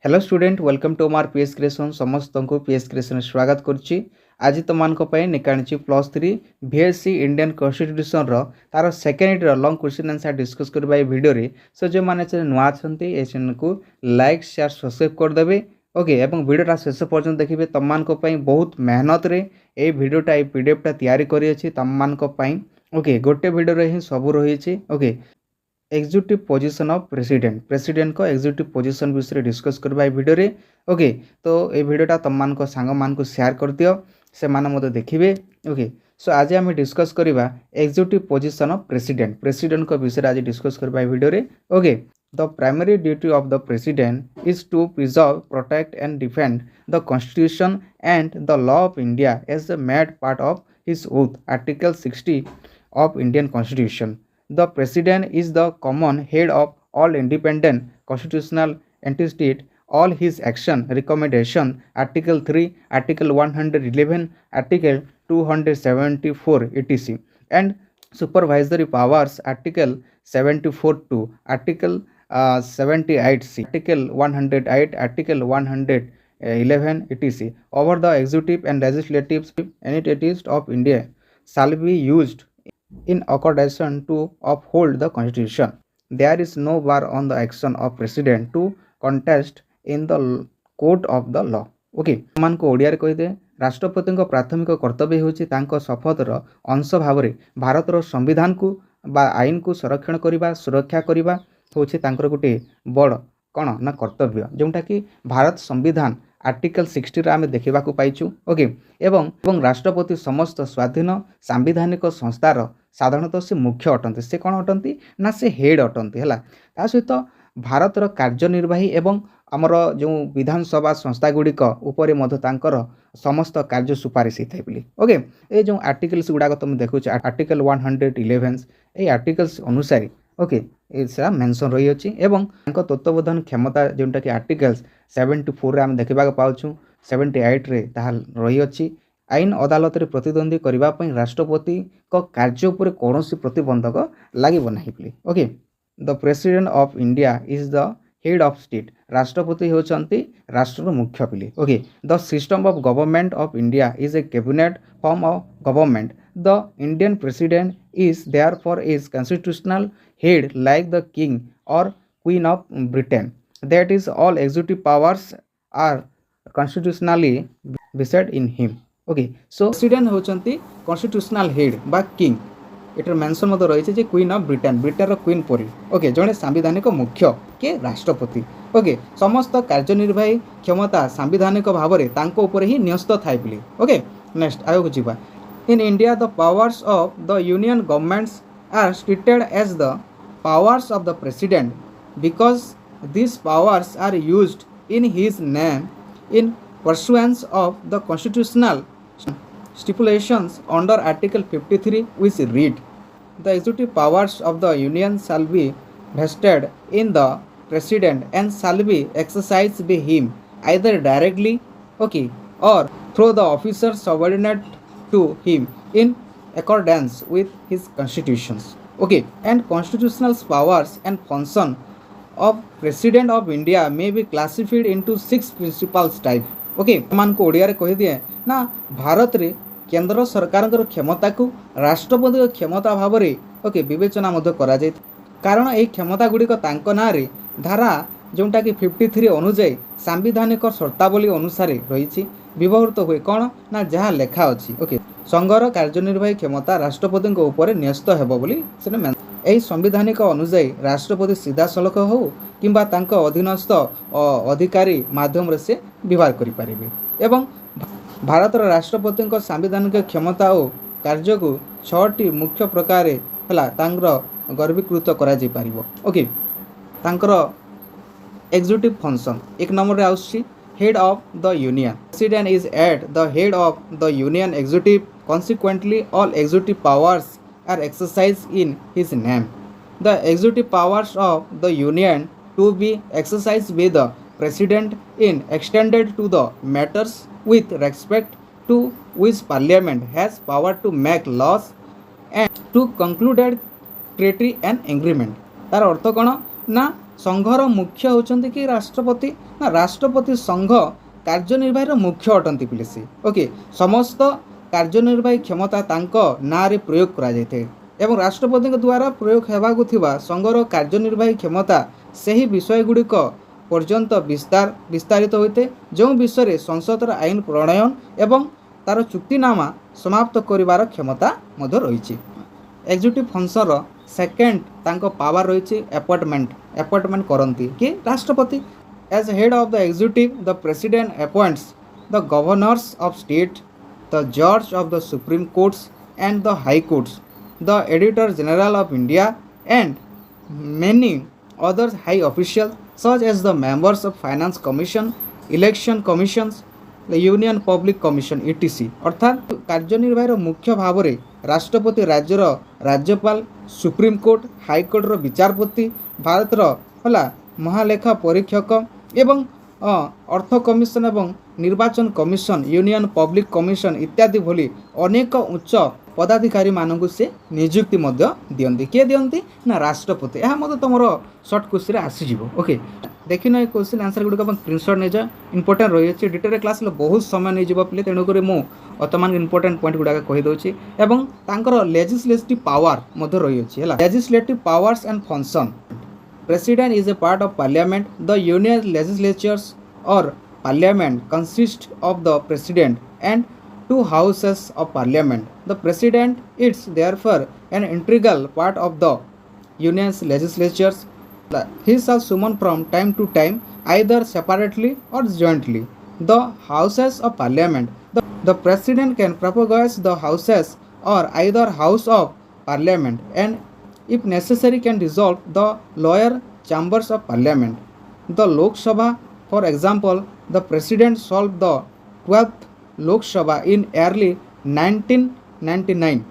Hello student welcome to our PS creation समस्त को PS creation स्वागत करुच्ची। आज तुम निकाणी +3 VAC इंडियन कॉन्स्टिट्यूशन तार second long question answer discuss करबा ए वीडियो रे। सो जो माने चैनल नुआ अछंती ए चैनल को लाइक शेयर सब्सक्राइब कर देबे। ओके एवं वीडियोटा शेष पर्यंत देखिए। तुम बहुत मेहनत रे ए वीडियोटा ए पीडीएफटा तैयारी करी अछि तुम ओके गोटे वीडियो रे ही सब रही। Okay executive position of president को एग्जीक्यूटिव पोजीशन विषय डिस्कस करबा ए वीडियो रे। ओके तो ए वीडियोटा तुम मान को सांग मान को शेयर कर दियो से माने मते देखिबे। ओके सो आज हम डिस्कस करबा एग्जीक्यूटिव पोजीशन ऑफ प्रेसिडेंट को विषय आज डिस्कस करबा ए वीडियो रे। Okay the primary duty of the president is to preserve protect and defend the constitution and the law of India as made part of his oath article 60 of Indian Constitution. The President is the common head of all independent constitutional entities. All his action, recommendation, Article 3, Article 111, Article 274, etc. And supervisory powers, Article 74 to Article 78C, Article 108, Article 111, etc. Over the executive and legislative entities of India shall be used in accordance to uphold the constitution. There is no bar on the action of president to contest in the court of the law. Okay मान को ओडिया रे कहि दे राष्ट्रपति को प्राथमिक कर्तव्य होछि तांको शपथर अंश भाव रे भारतर संविधान को बा आईन को संरक्षण करिबा सुरक्षा करिबा होछि तांकर गुटे बड़ कौन ना कर्तव्य जोंटा कि भारत संविधान आर्टिकल 60 आम देखा पाइचु। ओके एवं राष्ट्रपति समस्त स्वाधीन सांविधानिक संस्थार साधारणतः से मुख्य अटंती से कौन अटंती ना से हेड अटंती है ता सहित भारतर कार्यनिर्वाही एवं आमर जो विधानसभा संस्था गुड़िक उपर समस्त कार्य सुपारिश होता है। ओके ये जो आर्टिकल्स गुड़ाक तुम देखुच आर्टिकल 111 ये आर्टिकल्स अनुसार ओके ये मेंशन रही अछि एवं तत्वबोधन क्षमता जोटा कि आर्टिकल्स 74 रे आम देखा पाउछु 78 रे ताहा रही अछि। आईन अदालत रे प्रतिद्वंदी करबा पई राष्ट्रपति को कार्य उपर कोनोसी प्रतिबंधक लागिबो नाही plea. Okay the president of India is the head of state राष्ट्रपति होचंती राष्ट्र मुख्य पिली। Okay the system of government of India is a cabinet form of government. The Indian president is therefore is constitutional head like the king or queen of Britain. That is, all executive powers are constitutionally vested in him. Okay, so president होचंती constitutional head बा king. एटर mention मत रही है queen of Britain Britain queen परी। Okay जड़े सांविधानिक मुख्य के राष्ट्रपति। Okay समस्त कार्यनिर्वाही क्षमता सांविधानिक भाव में तांको ऊपर ही न्यस्त थाई बोली। ओके नेक्स्ट आगे जीवा। In India, the powers of the union governments are treated as the powers of the president because these powers are used in his name in pursuance of the constitutional stipulations under Article 53, which read, the executive powers of the union shall be vested in the president and shall be exercised by him either directly, okay, or through the officers subordinate to him in accordance with his constitutions. Okay, and constitutional powers and function of president of India may be classified into 6 principal type. Okay मान को ओडिया रे कहि दिए ना भारत रे केंद्र सरकार क्षमता को राष्ट्रपति क्षमता भाव रे ओके विवेचना मध्य करा जाय कारण ए क्षमता गुडी को तांको ना रे धारा जोंटा कि 53 अनुଯାयी सांविधानिक शर्तावली अनुसार रही व्यवहृत हुए कौन ना जहाँ लेखा अच्छी। ओके संघर कार्यनिर्वाही क्षमता राष्ट्रपति ऊपर न्यस्त हेब बोली यही संविधानिक अनुଯାयी राष्ट्रपति सीधा सलख हो किंबा तांको अधीनस्थ अधिकारी माध्यम से व्यवहार करें एवं भारतर राष्ट्रपति सांविधानिक क्षमता और कार्य को 6टी मुख्य प्रकार गर्भीकृत करा जाय पारिबो। ओके तांकर executive function एक नंबर रे आउछि head of the union. President is at the head of the union executive. Consequently, all executive powers are exercised in his name. The executive powers of the union to be exercised by the president in extended to the matters with respect to which parliament has power to make laws and to conclude treaty and agreement. तार अर्थ कौन ना संघर मुख्य होचंती कि राष्ट्रपति ना राष्ट्रपति संघ कार्यनिर्वाही मुख्य अटंती पिले से ओके समस्त कार्यनिर्वाही क्षमता तांको नारे प्रयोग करा जायते एवं राष्ट्रपति द्वारा प्रयोग हेबाकु थिबा संघर कार्यनिर्वाही क्षमता सही विषय गुड़िक पर्यंत विस्तारित होते जो विषय संसदर आईन प्रणयन एवं तार चुक्तिनामा समाप्त करिवार क्षमता मध्य रही एग्जीक्यूटिव फंक्शन सेकेंड तांको पावर रही अपॉइंटमेंट करती कि राष्ट्रपति as head of the executive the president appoints the governors of state the जज of the supreme courts and the high courts the auditor general of India and many others high officials such as the members of finance commission, election commissions, the union public commission etc. अर्थात कार्यनिर्वाही मुख्य भाव में राष्ट्रपति राज्यर राज्यपाल supreme court high court रो विचारपति भारत हला महालेखा परीक्षक एवं अर्थ कमिशन एवं निर्वाचन कमिशन यूनियन पब्लिक कमिशन इत्यादि भली अनेक उच्च पदाधिकारी मानक से नियुक्ति दियंती किए दियंती ना राष्ट्रपति यह मत तुम सर्ट क्वेश्चन आसीज ओके देखिन ये क्वेश्चन आंसर गुड़िक स्क्रीनशॉट नहीं जा इंपोर्टेंट रही है डिटेल क्लास बहुत समय नहीं जीव पे तेणुक मुझे इंपोर्टेंट पॉइंट गुड़ाक कहीदे एवं तांकर लेजिस्लेटिव पावर रही है legislative powers and function President is a part of Parliament. The Union legislatures or Parliament consist of the President and two houses of Parliament. The President is therefore an integral part of the Union's legislatures. He shall summon from time to time either separately or jointly the houses of Parliament. The President can prorogue the houses or either house of Parliament and if necessary can dissolve the lower chambers of parliament. The Lok Sabha, for example, the president solved the 12th Lok Sabha in early 1999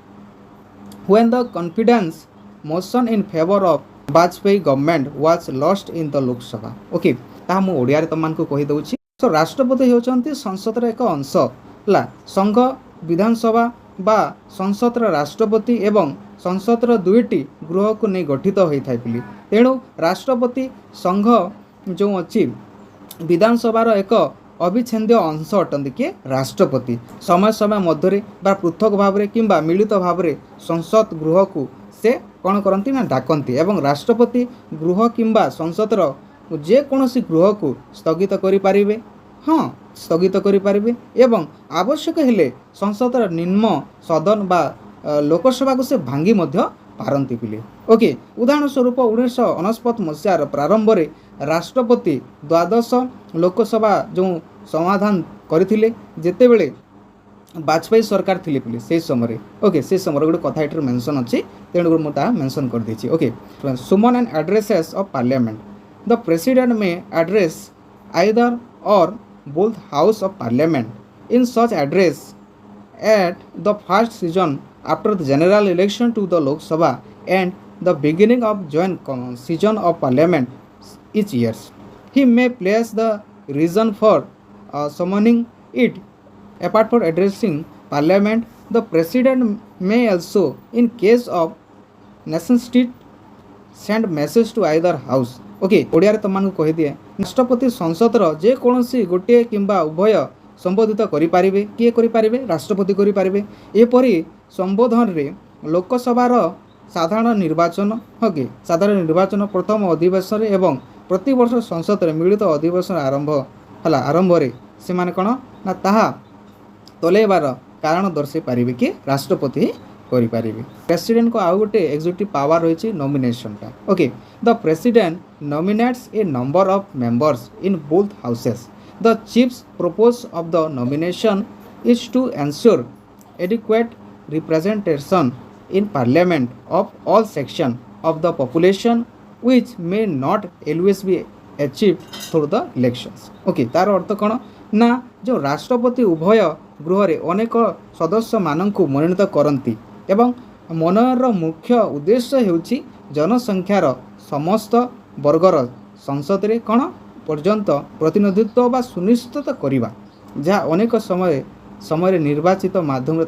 when the confidence motion in favor of Vajpayee government was lost in the Lok Sabha. Okay, ता मु ओडिया रे तमान को कहि दउछि सो राष्ट्रपति होचंती संसद रे एक अंश ला संघ विधानसभा बा संसद राष्ट्रपति एवं संसदर दुईटी गृह को नहीं गठित होता है तेणु राष्ट्रपति संघ जो अच्छी विधानसभार एक अविच्छेद्य अंश अटंती किए राष्ट्रपति समय समय मध्य पृथक भाव कि मिलित भाव संसद गृह को से कौन करती ना डाकती एवं राष्ट्रपति गृह किंबा संसदर जेकोसी गृह को स्थगित करें हाँ स्थगित करें एवं आवश्यक हेले संसदर निम्न सदन बा लोकसभा को से भांगी पारती पिले ओके उदाहरण स्वरूप 1949 मसीहार प्रारंभ में राष्ट्रपति द्वादश लोकसभा जो समाधान करथिले जेते बेले वाजपेयी सरकार थिले पिले से समय ओके से समय गोटे कथा एटर मेंशन अच्छी तेणु मुझे मेंशन कर देछि okay Suman and addresses of parliament the president में address either or both house of parliament in such address at the first season after the general election to the Lok Sabha and the beginning of joint season of parliament each year. He may place the reason for summoning it. Apart from addressing parliament, the president may also, in case of necessity, send message to either house. Okay, Odia रे तमान को कहि दिए राष्ट्रपति संसदर जे कोनोसी गोटे किंबा उभय संबोधित करें किए करें राष्ट्रपति करें एपरी संबोधन रे लोकसभार साधारण निर्वाचन हके साधारण निर्वाचन प्रथम अधिवेशन एवं प्रतिवर्ष संसद रे मिलित अधिवेशन आरंभ रे से माने कौन ना ताहा तोलेबार कारण दर्शाई पारे कि राष्ट्रपति करें प्रेसिडेंट को आउ गोटे एग्जीक्यूटिव पावर रही नॉमिनेशन का okay the president nominates A number of members in both houses. The chief's purpose of the nomination is to ensure adequate representation in parliament of all sections of the population which may not always be achieved through the elections. Okay, तार अर्थ कौन ना जो राष्ट्रपति उभय गृह रे अनेक सदस्य मानक मनोनीत करती एवं मनोनयन मुख्य उद्देश्य हेउछि जनसंख्यार समस्त वर्गर संसद रे कौन पर्यंत प्रतिनिधित्व बा सुनिश्चित करवा जहाँ अनेक समय निर्वाचित माध्यम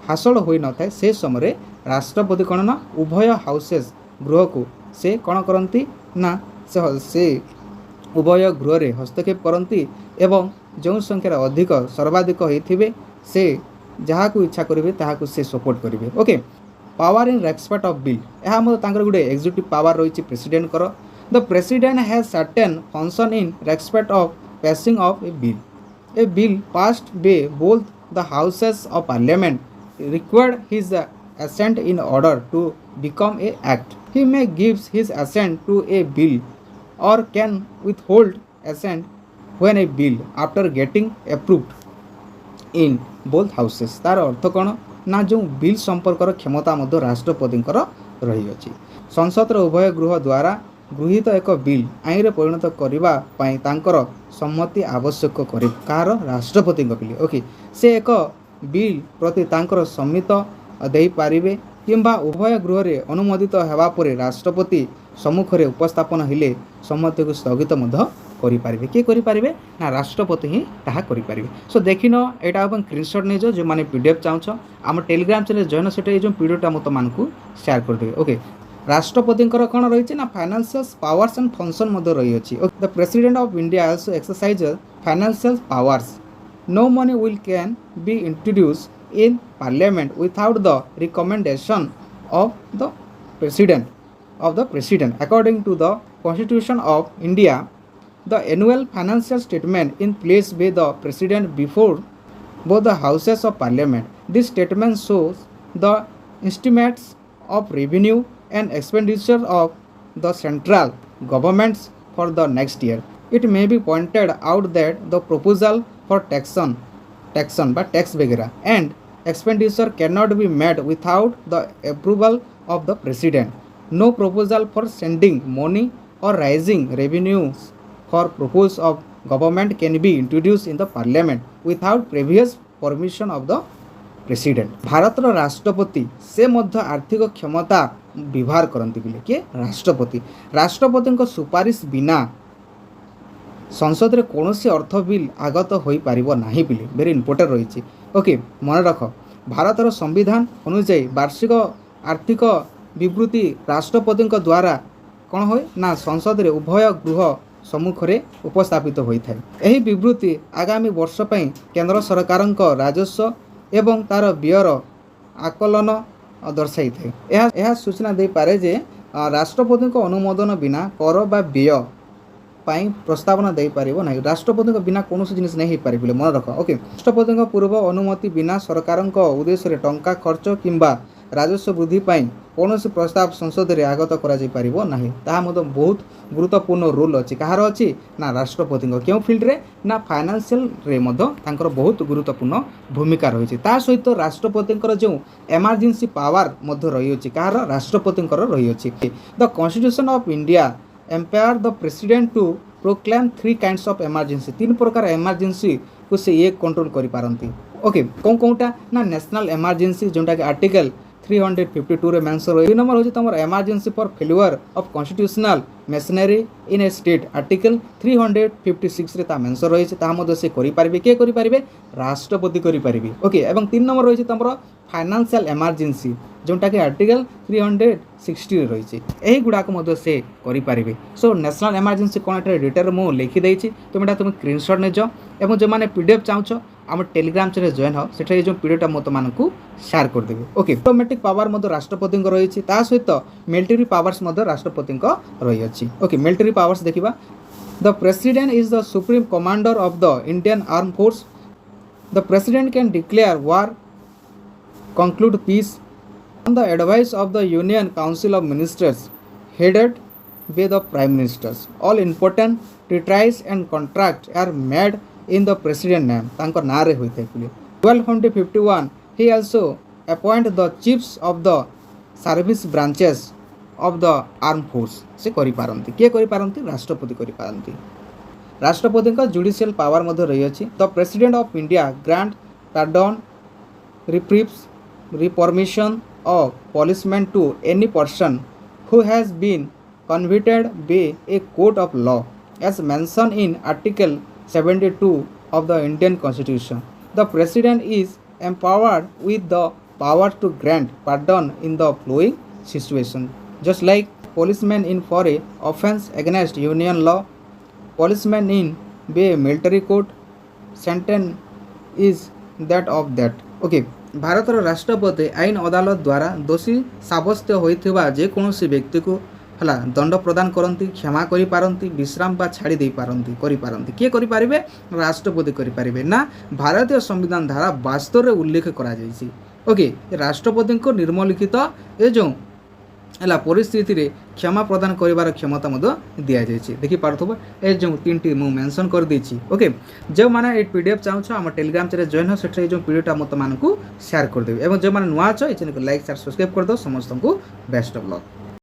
हासिल हो न था से समय राष्ट्रपति कौन ना उभय हाउसेस गृह को से कौन करती ना से उभय गृह हस्तक्षेप करती एवं जो संख्यार अधिक सर्वाधिक होते से जहाँ को इच्छा करेंगे ताकू से सपोर्ट करेंगे। Okay, power in respect of bill यह गोटे एग्जीक्यूटिव पावर रही प्रेसिडेंट कर। The president has certain function in respect of passing of A bill. A bill passed by both the houses of parliament required his assent in order to become a act. He may give his assent to a bill or can withhold assent when a bill after getting approved in both houses. तार अर्थ कौन ना जो bill संपर्कर क्षमता मध्य राष्ट्रपति रही अछि। संसद उभय गृह द्वारा गृहीत एक बिल आईन परिणत करने सम्मति आवश्यक करे कार राष्ट्रपति बिल। ओके, से एक बिल प्रति तांकर सम्मित दे पारिबे किंबा उभय गृह रे अनुमोदित हेबा परे राष्ट्रपति सम्मुख रे उपस्थापन हेले सम्मति को स्थगित मध्य करि पारिबे। के करि पारिबे ना राष्ट्रपति ही ताहा करि पारिबे। सो देखिनो एटा अपन स्क्रीनशॉट नै जो माने पीडीएफ चाहछ हम टेलीग्राम चैनल जॉइन सेटे जो पीडीएफ मत मानकू शेयर कर देबे। ओके, राष्ट्रपति कौन रही ना फाइनेंशियल पावर्स एंड फंक्शन रही अछि। The president of India also exercise financial powers. No money will can be introduce in parliament without the recommendation of the president according to the constitution of India. The annual financial statement in place by the president before both the houses of parliament. This statement shows the estimates of revenue and expenditure of the central governments for the next year. It may be pointed out that the proposal for taxation by tax वगैरह and expenditure cannot be made without the approval of the president. No proposal for sending money or raising revenues for purpose of government can be introduced in the parliament without previous permission of the president. Bharat राष्ट्रपति से मध्य आर्थिक क्षमता व्यवहार करती बोले किए राष्ट्रपति सुपारिश बिना संसद रे कौन से अर्थ बिल आगत हो पारिबो नाही बोले वेरी इंपोर्टेंट रही। ओके, मन रख भारत संविधान अनुसार वार्षिक आर्थिक विवृत्ति राष्ट्रपति द्वारा कौन हो ना संसद रे उभय गृह सम्मुख रे उपस्थापित होता है। यही विवृत्ति आगामी वर्ष पई केंद्र सरकार राजस्व एवं तार व्ययर आकलन दर्शाई थे। यह सूचना दे पारे जे राष्ट्रपति अनुमोदन बिना कर बा व्यय पाई प्रस्तावना दे पारिबो नाही। राष्ट्रपति बिना कौन जिनिस नहीं हो पारि बोले मन रख। ओके, राष्ट्रपति पूर्व अनुमति बिना सरकार उद्देश्य टंका खर्च किंबा राजस्व वृद्धि पाई कौन प्रस्ताव संसद रे आगत करा जाय पारिबो नाही। ताहा मतो बहुत गुरुत्वपूर्ण रोल अछि। कहार अछि ना राष्ट्रपति क्यों फील्ड रे ना फाइनेंशियल रे मतो तांकर बहुत गुरुत्वपूर्ण भूमिका रही। ता सहित राष्ट्रपति जो इमरजेंसी पावर मतो रही अछि कहार राष्ट्रपति रही अछि। The constitution of India empower the president to proclaim 3 kinds of emergency. 3 प्रकार इमरजेंसी को से एक कंट्रोल करि पारंती। ओके, कोनटा ना नेशनल इमरजेंसी जोंटा के आर्टिकल 352 रे मेंशन रही। नंबर होची तमर emergency for failure of constitutional masonry in A state article 356 रे ता मेंशन रही। ता मध्य से करि पारिबे के करि पारिबे राष्ट्रपति करि पारिबे। ओके, एवं 3 नंबर रही तमर फाइनेंशियल इमरजेंसी जोंटा के आर्टिकल 360 रही। एही गुडा को मध्य से करि पारिबे। सो नेशनल इमरजेंसी कोन एटा डिटेल मु लिखि दैछि, तुम एटा तुम स्क्रीनशॉट ने जो एवं जो माने पीडीएफ चाहछ आम टेलीग्राम चैनल जॉइन हो सेठे जो पीडीएफ मत मानकू शेयर कर देबे। ओके, ऑटोमेटिक पावर मध्य राष्ट्रपति रही अछि। ता सहित मिलिटरी पावर्स मध्य राष्ट्रपति रही अछि। ओके, मिलिटरी पावर्स देखिबा। The president is the supreme commander of the Indian arm force. The president can declare war, conclude peace on the advice of the Union Council of Ministers headed by the Prime Ministers. All important treaties and contracts are made in the President name. तांकर नाम रे होइते पुले 1251 he also appoint the chiefs of the service branches of the armed force. से करि पारंती के करि पारंती राष्ट्रपति करि पारंती। राष्ट्रपति का जुडिशियल पावर मध्य रही अछि। The president of India grant pardon, reprieves, permission of punishment to any person who has been convicted by a court of law as mentioned in Article 72 of the Indian Constitution. The President is empowered with the power to grant pardon in the following situation, just like policeman in for a offence against union law, policeman in be a military court, sentence is that of that. Okay भारतर राष्ट्रपति आईन अदालत द्वारा दोषी साब्यस्त होइथिबा जे कोनोसी व्यक्ति को हला दंड प्रदान करती, क्षमा करि पारंती, विश्राम बा छाड़ी दे पारंती, करि पारंती। किए करि पारिबे? राष्ट्रपति करि पारिबे ना भारतीय संविधान धारा 72 रे उल्लेख करा जायछि। ओके राष्ट्रपति को निर्मलिखित ए जो है परिस्थिति रे क्षमा प्रदान करिवार क्षमता मध्य दिया जायछि। देखि पारथबो ए जो तीनटी मु मेंशन कर देछि। ओके जो माने ए पीडीएफ चाहू छ हम टेलीग्राम चैनल जॉइन हो सेठे जो वीडियोटा मत मानकु शेयर कर देबे एवं जो माने नुआ छ ए चैनल को लाइक शेयर सब्सक्राइब कर दो। समस्त को बेस्ट ऑफ लक।